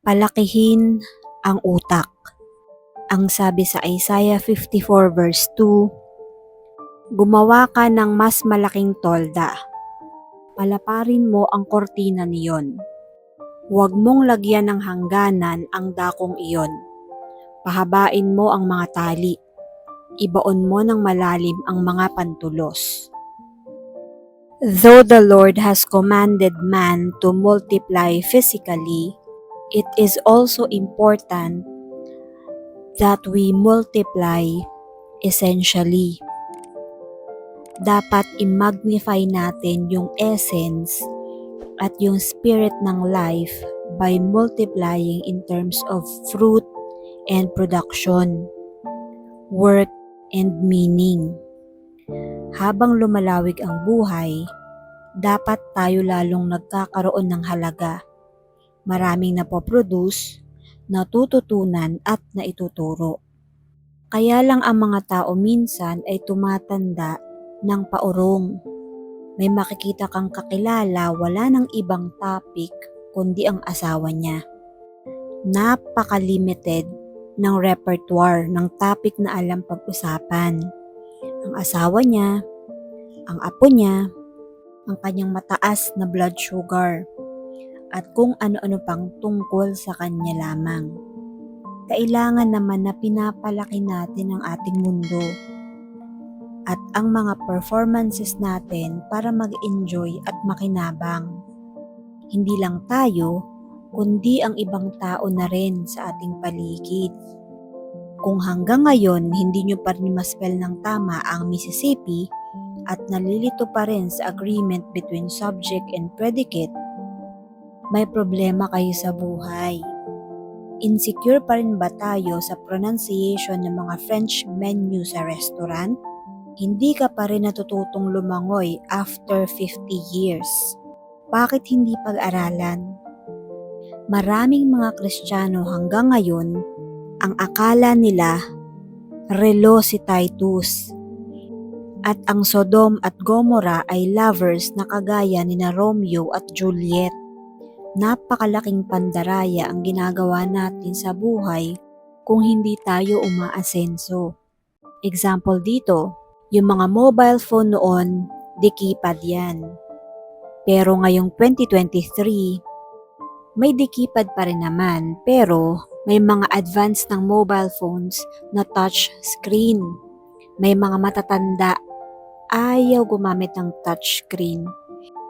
Palakihin ang utak. Ang sabi sa Isaiah 54 verse 2, gumawa ka ng mas malaking tolda. Palaparin mo ang kortina niyon. Huwag mong lagyan ng hangganan ang dakong iyon. Pahabain mo ang mga tali. Ibaon mo ng malalim ang mga pantulos. Though the Lord has commanded man to multiply physically, it is also important that we multiply essentially. Dapat i-magnify natin yung essence at yung spirit ng life by multiplying in terms of fruit and production, work and meaning. Habang lumalawig ang buhay, dapat tayo lalong nagkakaroon ng halaga. Maraming napoproduce, natututunan at naituturo. Kaya lang ang mga tao minsan ay tumatanda ng paurong. May makikita kang kakilala, wala ng ibang topic kundi ang asawa niya. Napaka-limited ng repertoire ng topic na alam pag-usapan. Ang asawa niya, ang apo niya, ang kanyang mataas na blood sugar, at kung ano-ano pang tungkol sa kanya lamang. Kailangan naman na pinapalaki natin ang ating mundo at ang mga performances natin para mag-enjoy at makinabang. Hindi lang tayo, kundi ang ibang tao na rin sa ating paligid. Kung hanggang ngayon hindi nyo pa rin ma-spell ng tama ang Mississippi at nalilito pa rin sa agreement between subject and predicate, may problema kayo sa buhay. Insecure pa rin ba tayo sa pronunciation ng mga French menu sa restaurant? Hindi ka pa rin natututong lumangoy after 50 years. Bakit hindi pag-aralan? Maraming mga Kristiyano hanggang ngayon, ang akala nila relo si Titus. At ang Sodom at Gomorrah ay lovers na kagaya ni na Romeo at Juliet. Napakalaking pandaraya ang ginagawa natin sa buhay kung hindi tayo umaasenso. Example dito, yung mga mobile phone noon, di keypad yan. Pero ngayong 2023, may di keypad pa rin naman, pero may mga advanced ng mobile phones na touch screen. May mga matatanda, ayaw gumamit ng touch screen.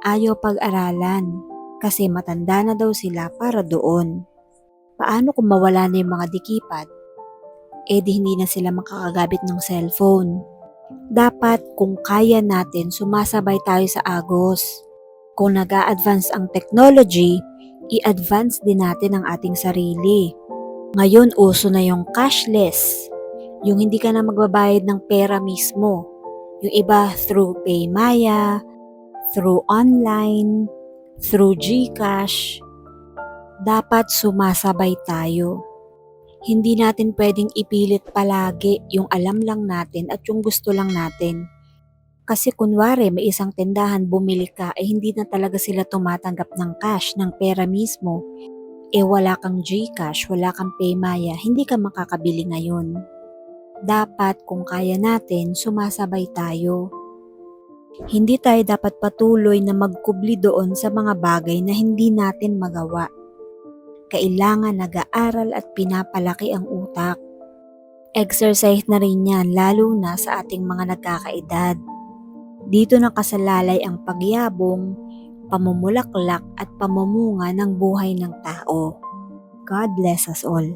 Ayaw pag-aralan. Kasi matanda na daw sila para doon. Paano kung mawala na yung mga dikipad? Di hindi na sila makakagamit ng cellphone. Dapat kung kaya natin, sumasabay tayo sa agos. Kung nag-a-advance ang technology, i-advance din natin ang ating sarili. Ngayon uso na yung cashless. Yung hindi ka na magbabayad ng pera mismo. Yung iba through PayMaya, through online, through GCash. Dapat sumasabay tayo. Hindi natin pwedeng ipilit palagi yung alam lang natin at yung gusto lang natin. Kasi kunwari may isang tindahan bumili ka hindi na talaga sila tumatanggap ng cash, ng pera mismo. Wala kang GCash, wala kang PayMaya, hindi ka makakabili ngayon. Dapat kung kaya natin, sumasabay tayo. Hindi tayo dapat patuloy na magkubli doon sa mga bagay na hindi natin magawa. Kailangan nag-aaral at pinapalaki ang utak. Exercise na rin yan lalo na sa ating mga nagkakaedad. Dito nakasalalay ang pagyabong, pamumulaklak at pamumunga ng buhay ng tao. God bless us all.